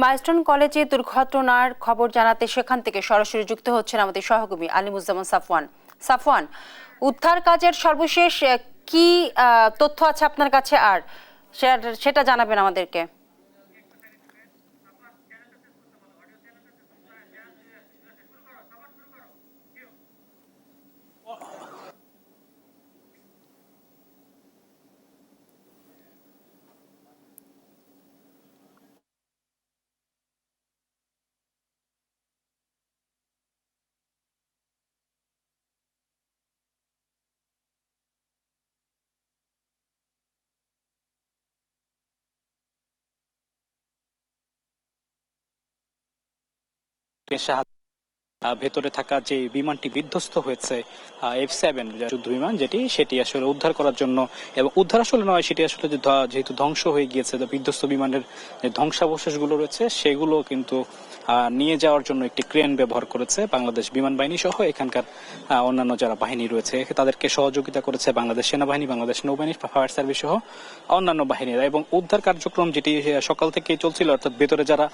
Milestone কলেজে দুর্ঘটনার খবর জানাতে সেখান থেকে সরাসরি যুক্ত হচ্ছেন আমাদের সহকর্মী আলিমুজ্জামান সাফওয়ান। সাফওয়ান, উদ্ধার কাজের সর্বশেষ কি তথ্য আছে আপনার কাছে, আর সেটা জানাবেন আমাদেরকে। ভেতরে থাকা যে বিমানটি বিধ্বস্ত হয়েছে F7 যুদ্ধ বিমান সেটি আসলে উদ্ধার করার জন্য, এবং উদ্ধার আসলে নয়, সেটি আসলে যেহেতু ধ্বংস হয়ে গিয়েছে, বিধ্বস্ত বিমানের যে ধ্বংসাবশেষগুলো রয়েছে সেগুলো কিন্তু নিয়ে যাওয়ার জন্য একটি ক্রেন ব্যবহার করেছে বাংলাদেশ বিমান বাহিনী সহ এখানকার অন্যান্য যারা বাহিনী রয়েছে তাদেরকে সহযোগিতা করেছে বাংলাদেশ সেনাবাহিনী, বাংলাদেশ নৌবাহিনী, ফায়ার সার্ভিস সহ অন্যান্য বাহিনীরা। এবং উদ্ধার কার্যক্রম যেটি সকাল থেকেই চলছিল, অর্থাৎ ভেতরে যারা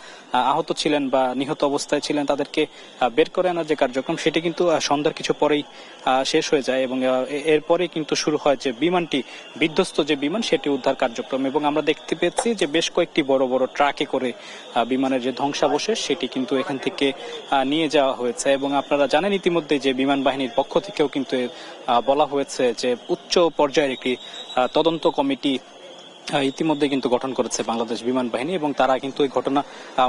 আহত ছিলেন বা নিহত অবস্থায় ছিলেন তাদেরকে বের করে আনার যে কার্যক্রম সেটি কিন্তু সন্ধ্যার কিছু পরেই শেষ হয়ে যায়, এবং এরপরেই কিন্তু শুরু হয় যে বিমানটি বিধ্বস্ত যে বিমান সেটি উদ্ধার কার্যক্রম। এবং আমরা দেখতে পেয়েছি যে বেশ কয়েকটি বড় বড় ট্রাকে করে বিমানের যে ধ্বংসাবশেষ সেটি কিন্তু এখান থেকে নিয়ে যাওয়া হয়েছে। এবং আপনারা জানেন ইতিমধ্যে যে বিমান বাহিনীর পক্ষ থেকেও কিন্তু বলা হয়েছে যে উচ্চ পর্যায়ের একটি তদন্ত কমিটি ইতিমধ্যে কিন্তু গঠন করেছে বাংলাদেশ বিমান বাহিনী, এবং তারা কিন্তু এই ঘটনা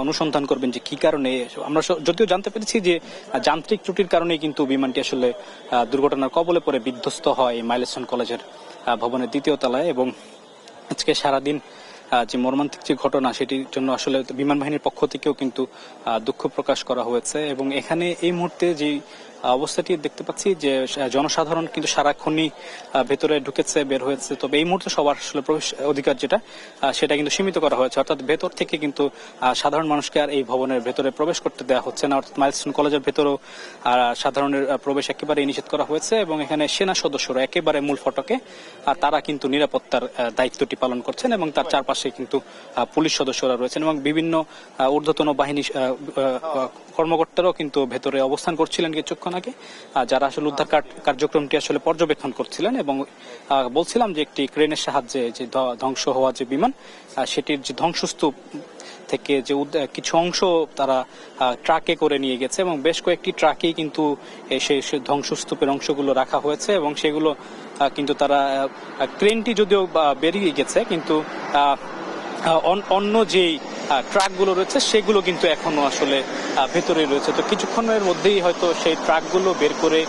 অনুসন্ধান করবেন যে কি কারণে। আমরা যদিও জানতে পেরেছি যে যান্ত্রিক ত্রুটির কারণেই কিন্তু বিমানটি আসলে দুর্ঘটনার কবলে পড়ে বিধ্বস্ত হয় মাইলস্টোন কলেজের ভবনের দ্বিতীয় তলায়। এবং আজকে সারাদিন যে মর্মান্তিক যে ঘটনা সেটির জন্য আসলে বিমান বাহিনীর পক্ষ থেকেও কিন্তু দুঃখ প্রকাশ করা হয়েছে। এবং এখানে এই মুহূর্তে যে অবস্থাটি দেখতে পাচ্ছি যে জনসাধারণ কিন্তু সারাক্ষণই ভেতরে ঢুকেছে, বের হয়েছে, তবে এই মুহূর্তে সবার আসলে প্রবেশ অধিকার সেটা কিন্তু সীমিত করা হয়েছে, অর্থাৎ ভেতর থেকে কিন্তু সাধারণ মানুষকে আর এই ভবনের ভেতরে প্রবেশ করতে দেওয়া হচ্ছে না। অর্থাৎ মাইলস্টোন কলেজের ভেতরেও সাধারণের প্রবেশ একেবারে নিষেধ করা হয়েছে, এবং এখানে সেনা সদস্যরা একেবারে মূল ফটকে তারা কিন্তু নিরাপত্তার দায়িত্বটি পালন করছেন, এবং তার চারপাশে কিন্তু পুলিশ সদস্যরা রয়েছেন, এবং বিভিন্ন ঊর্ধ্বতন বাহিনী কর্মকর্তারাও কিন্তু ভেতরে অবস্থান করছিলেন কিছুক্ষণ আগে, যারা আসলে উদ্ধার কার্যক্রমটি আসলে পর্যবেক্ষণ করছিলেন। এবং বলছিলাম যে একটি ক্রেনের সাহায্যে যে ধ্বংস হওয়া যে বিমান সেটির যে ধ্বংসস্তূপ থেকে যে কিছু অংশ তারা ট্রাকে করে নিয়ে গেছে, এবং বেশ কয়েকটি ট্রাকেই কিন্তু সেই ধ্বংসস্তূপের অংশগুলো রাখা হয়েছে, এবং সেগুলো কিন্তু তারা ক্রেনটি যদিও বেরিয়ে গেছে কিন্তু অন্য যেই ট্রাকগুলো রয়েছে সেগুলো কিন্তু এখনো আসলে ভেতরে রয়েছে। তো কিছুক্ষণের মধ্যেই হয়তো সেই ট্রাকগুলো বের করে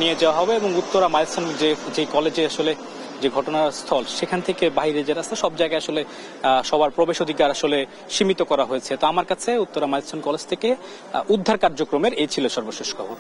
নিয়ে যাওয়া হবে, এবং উত্তরা মাইলস্টোন যে কলেজে আসলে যে ঘটনাস্থল সেখান থেকে বাইরে যে রাস্তা সব জায়গায় আসলে সবার প্রবেশ অধিকার আসলে সীমিত করা হয়েছে। তো আমার কাছে উত্তরা মাইলস্টোন কলেজ থেকে উদ্ধার কার্যক্রমের এই ছিল সর্বশেষ খবর।